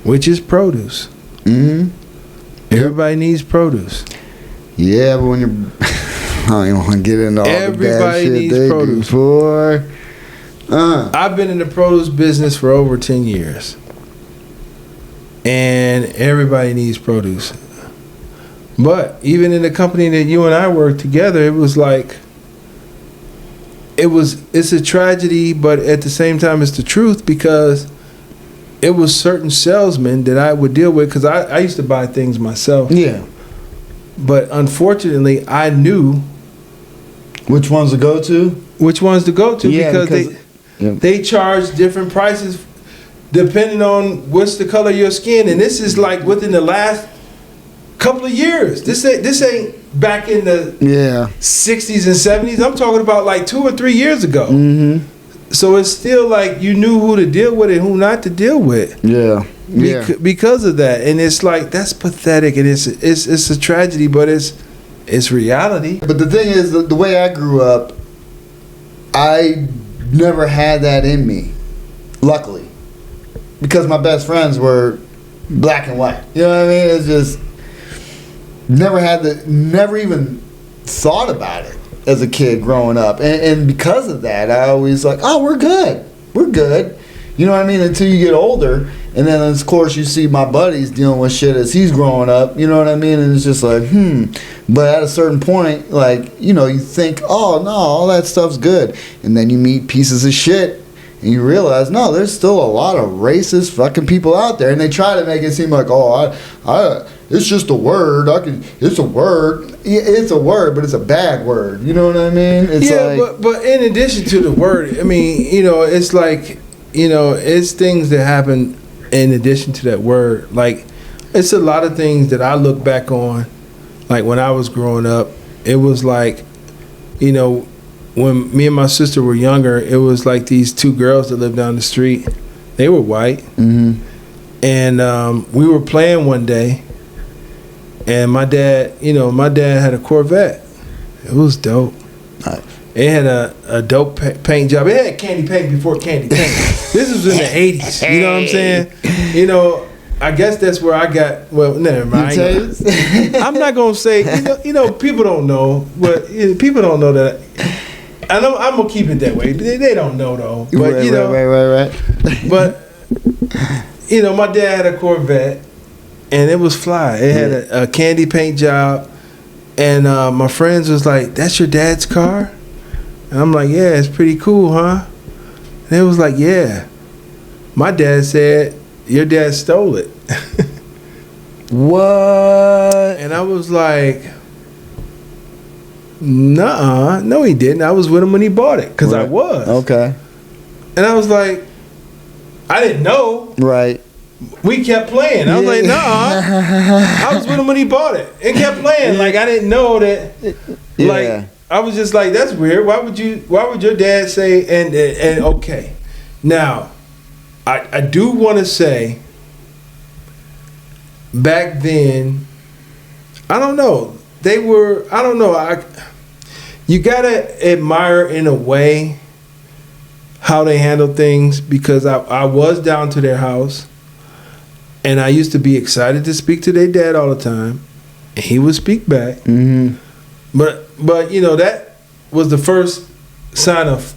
which is produce. Everybody needs produce. Yeah, but when you're I don't even want to get into all the bad shit needs they produce. do, boy. I've been in the produce business for over 10 years. And everybody needs produce. But even in the company that you and I worked together, it was like, it's a tragedy, but at the same time it's the truth, because it was certain salesmen that I would deal with, because I used to buy things myself. Yeah. But unfortunately, I knew which ones to go to. Because they charge different prices depending on what's the color of your skin, and this is like within the last couple of years. This ain't back in the 60s and 70s. I'm talking about like 2 or 3 years ago. So it's still like you knew who to deal with and who not to deal with. Because of that, and it's like, that's pathetic, and it's a tragedy, but it's reality. But the thing is, the way I grew up, I never had that in me, luckily, because my best friends were black and white. You know what I mean? It's just never even thought about it as a kid growing up, and because of that, I always like, oh, we're good. You know what I mean? Until you get older, and then of course you see my buddies dealing with shit as he's growing up. You know what I mean? And it's just like, But at a certain point, like, you think, oh no, all that stuff's good, and then you meet pieces of shit, and you realize, no, there's still a lot of racist fucking people out there, and they try to make it seem like, oh, it's just a word. It's a word. It's a word, but it's a bad word. You know what I mean? It's but in addition to the word, I mean, it's like, it's things that happen in addition to that word. Like, it's a lot of things that I look back on, like when I was growing up. It was like, when me and my sister were younger, it was like these 2 girls that lived down the street. They were white. And we were playing one day, and my dad had a Corvette. It was dope. Nice. It had a dope paint job. It had candy paint before candy paint. This was in the 80s. You know what I'm saying? I guess that's where I got, well, never mind. I'm not going to say, people don't know, but people don't know that. I'm going to keep it that way. They don't know, though. But, right. But, my dad had a Corvette, and it was fly. It had a candy paint job, and my friends was like, that's your dad's car? And I'm like, yeah, it's pretty cool, huh? And it was like, yeah. My dad said, your dad stole it. What? And I was like, nuh-uh. No, he didn't. I was with him when he bought it, because I was. Okay. And I was like, I didn't know. Right. we kept playing. I was like, nah. I was with him when he bought it. And kept playing. Like, I didn't know that. Like, I was just like, that's weird. Why would your dad say, and okay. Now, I do want to say, back then, I don't know. You gotta admire in a way how they handle things, because I was down to their house and I used to be excited to speak to their dad all the time, and he would speak back. Mm-hmm. But you know, that was the first sign of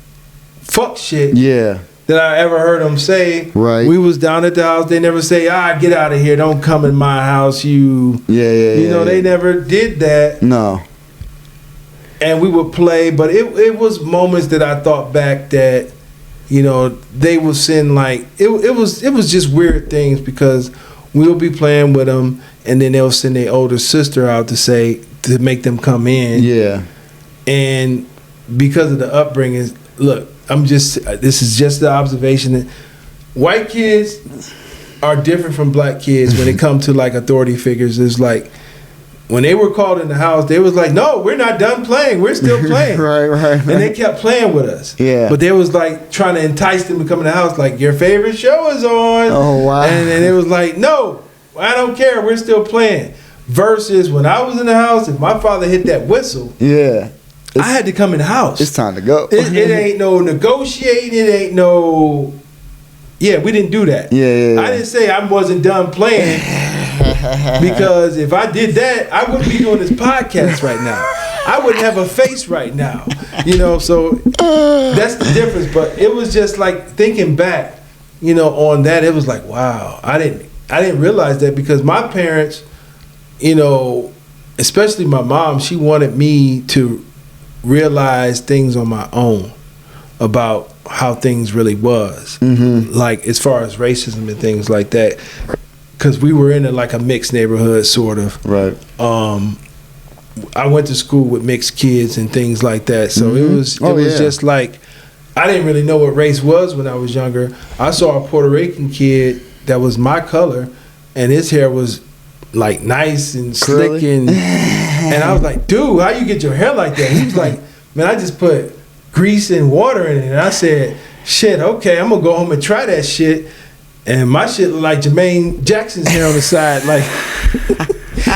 fuck shit. Yeah. That I ever heard him say. Right. We was down at the house. They never say, get out of here. Don't come in my house. You know, they never did that. No. And we would play, but it was moments that I thought back that, you know, they would send like, it was just weird things, because we'll be playing with them and then they'll send their older sister out to make them come in. Yeah. And because of the upbringing, look, this is just the observation that white kids are different from black kids when it comes to like authority figures. It's like when they were called in the house, they was like, no, we're not done playing. We're still playing. right. And they kept playing with us. Yeah. But they was like trying to entice them to come in the house, like, your favorite show is on. Oh, wow. And it was like, no, I don't care. We're still playing. Versus when I was in the house, if my father hit that whistle. Yeah. I had to come in the house. It's time to go. It ain't no negotiating. It ain't no. Yeah, we didn't do that. Yeah. I didn't say I wasn't done playing, because if I did that, I wouldn't be doing this podcast right now. I wouldn't have a face right now. You know, so that's the difference. But it was just like thinking back, you know, on that. It was like, wow, I didn't realize that, because my parents, you know, especially my mom, she wanted me to realize things on my own about how things really was, like as far as racism and things like that, because we were in like a mixed neighborhood, sort of. Right. I went to school with mixed kids and things like that, so it was just like, I didn't really know what race was when I was younger. I saw a Puerto Rican kid that was my color, and his hair was like nice and slick, and I was like, dude, how you get your hair like that? He was like, man, I just put grease and water in it. And I said, shit, okay, I'm gonna go home and try that shit. And my shit looked like Jermaine Jackson's hair on the side. Like,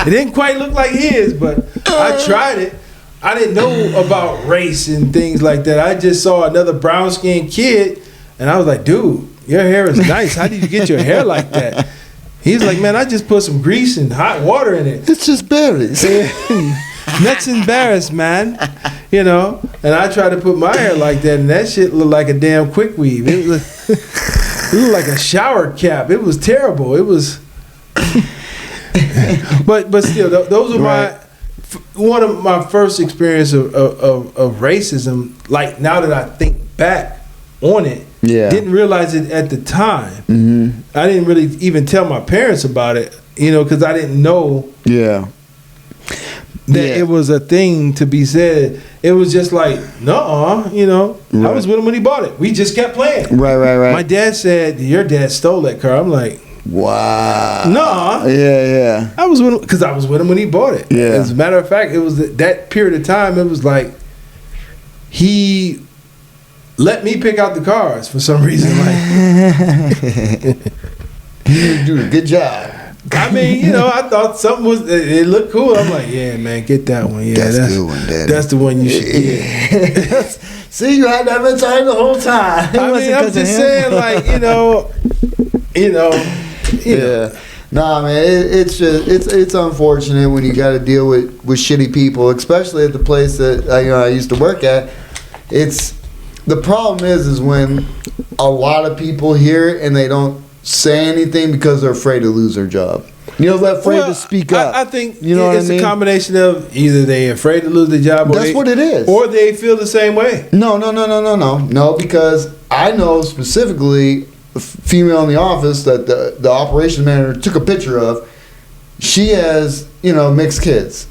it didn't quite look like his, but I tried it. I didn't know about race and things like that. I just saw another brown skinned kid, and I was like, dude, your hair is nice. How did you get your hair like that? He's like, man, I just put some grease and hot water in it. It's just berries. Nuts and berries, man. You know, and I tried to put my hair like that, and that shit looked like a damn quick weave. It looked like a shower cap. It was terrible. It was, but still, those are one of my first experience of racism. Like, now that I think back on it, didn't realize it at the time. I didn't really even tell my parents about it, you know, because I didn't know. That it was a thing to be said. It was just like, nuh-uh, you know. I was with him when he bought it. We just kept playing. Right. My dad said, your dad stole that car. I'm like, wow. Nuh-uh. Yeah. I was with him because I was with him when he bought it. Yeah. As a matter of fact, it was that period of time, it was like, he let me pick out the cars for some reason. Like, you do a good job. I mean, you know, I thought something it looked cool. I'm like, yeah, man, get that one. Yeah, that's a good one, Daddy. That's the one you should get. See, you had that mentality the whole time. I mean, I'm just saying, like, you know. Yeah. Nah, man, it's just it's unfortunate when you got to deal with shitty people, especially at the place that I used to work at. The problem is when a lot of people hear it and they don't say anything because they're afraid to lose their job. You know, they're afraid to speak up. I think it's a combination of either they're afraid to lose their job, or that's what it is, or they feel the same way. No, because I know specifically a female in the office that the operations manager took a picture of. She has, mixed kids,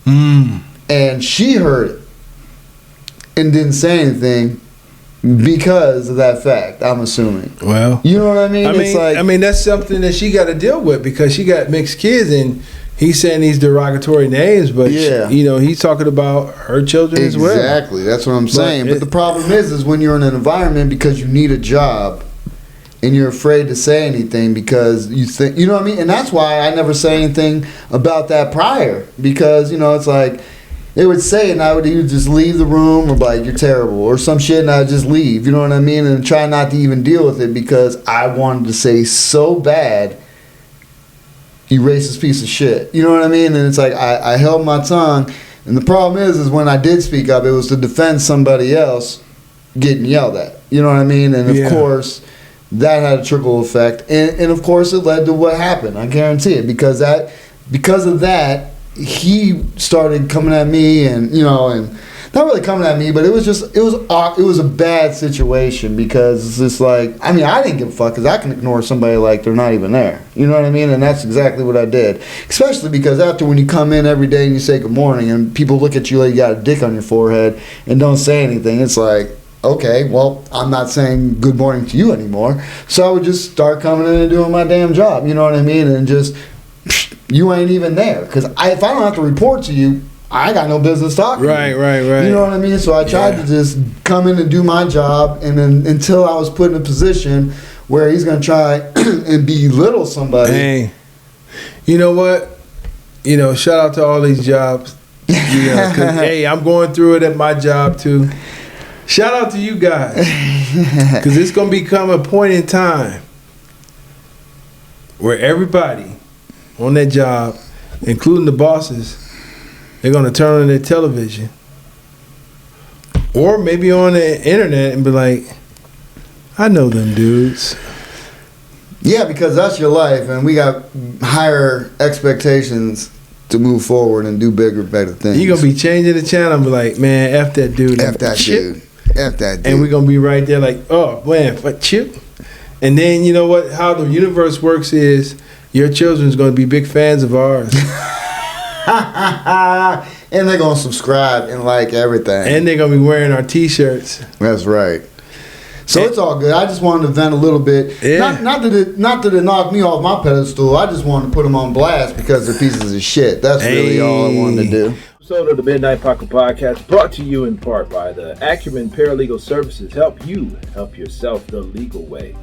and she heard it and didn't say anything. because of that fact, I'm assuming. Well, you know what I mean? I mean, that's something that she got to deal with because she got mixed kids, and he's saying these derogatory names, but he's talking about her children as well. Exactly, that's what I'm saying. But the problem is when you're in an environment because you need a job, and you're afraid to say anything because you think, you know what I mean? And that's why I never say anything about that prior, because it's like they would say it and I would either just leave the room or like, you're terrible or some shit, and I'd just leave, you know what I mean? And try not to even deal with it because I wanted to say so bad, you racist piece of shit, you know what I mean? And it's like I held my tongue, and the problem is when I did speak up, it was to defend somebody else getting yelled at, you know what I mean? And of course that had a trickle effect, and of course it led to what happened. I guarantee it, because of that he started coming at me, and and not really coming at me, but it was a bad situation, because it's just like, I mean, I didn't give a fuck because I can ignore somebody like they're not even there, you know what I mean? And that's exactly what I did, especially because after when you come in every day and you say good morning and people look at you like you got a dick on your forehead and don't say anything, it's like, okay, well, I'm not saying good morning to you anymore. So I would just start coming in and doing my damn job, you know what I mean? And just, you ain't even there. Because if I don't have to report to you, I got no business talking to you. Right. You know what I mean? So I tried to just come in and do my job, and then until I was put in a position where he's going to try and belittle somebody. Hey, you know what? Shout out to all these jobs. Hey, I'm going through it at my job too. Shout out to you guys, because it's going to become a point in time where everybody on that job, including the bosses, they're going to turn on their television or maybe on the internet and be like, I know them dudes. Yeah, because that's your life, and we got higher expectations to move forward and do bigger, better things. You're going to be changing the channel and be like, man, F that dude. F that dude. F that dude. And we're going to be right there like, oh, man, what, Chip? And then, you know what? How the universe works is your children's going to be big fans of ours. And they're going to subscribe and like everything. And they're going to be wearing our T-shirts. That's right. So it's all good. I just wanted to vent a little bit. Yeah. Not that it knocked me off my pedestal. I just wanted to put them on blast because they're pieces of shit. That's really all I wanted to do. Episode of the Midnight Paco Podcast brought to you in part by the Acumen Paralegal Services. Help you help yourself the legal way.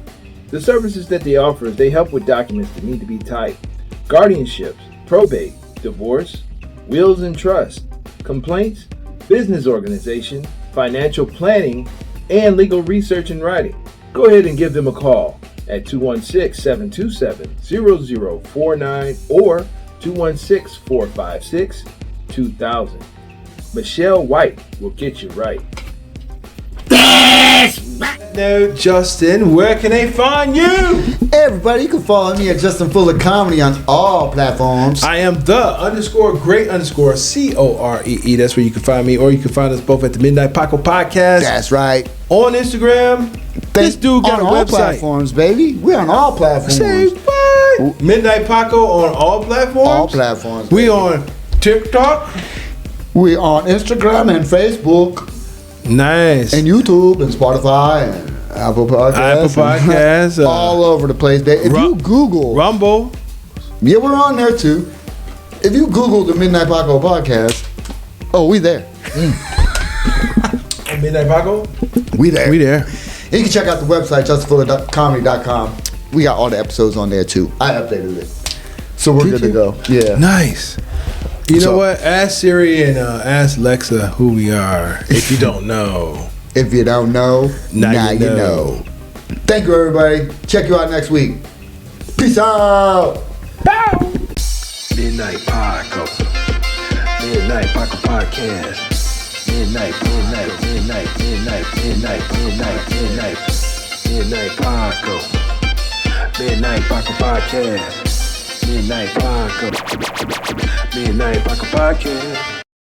The services that they offer is they help with documents that need to be typed, guardianships, probate, divorce, wills and trust, complaints, business organization, financial planning, and legal research and writing. Go ahead and give them a call at 216-727-0049 or 216-456-2000. Michelle White will get you right. No, Justin, where can they find you? Everybody, you can follow me at Justin Fuller Comedy on all platforms. I am the_great_COREE. That's where you can find me, or you can find us both at the Midnight Paco Podcast. That's right. On Instagram. This dude got a website. On all platforms, baby. We're on all platforms. Say what? Midnight Paco on all platforms? All platforms. We on TikTok. We on Instagram and Facebook. Nice. And YouTube and Spotify and Apple Podcasts. All over the place. If you Google Rumble. Yeah, we're on there too. If you Google the Midnight Paco Podcast, we there. Midnight Paco? We there. And you can check out the website, justinfuller.comedy.com. We got all the episodes on there too. I updated it. So we're good to go. Yeah. Nice. You know what? Ask Siri and ask Lexa who we are if you don't know. If you don't know, now you know. Thank you, everybody. Check you out next week. Peace out. Bow. Midnight Paco. Midnight Paco Podcast. Midnight Paco. Midnight Paco Podcast. Midnight Paco. Midnight Paco Podcast.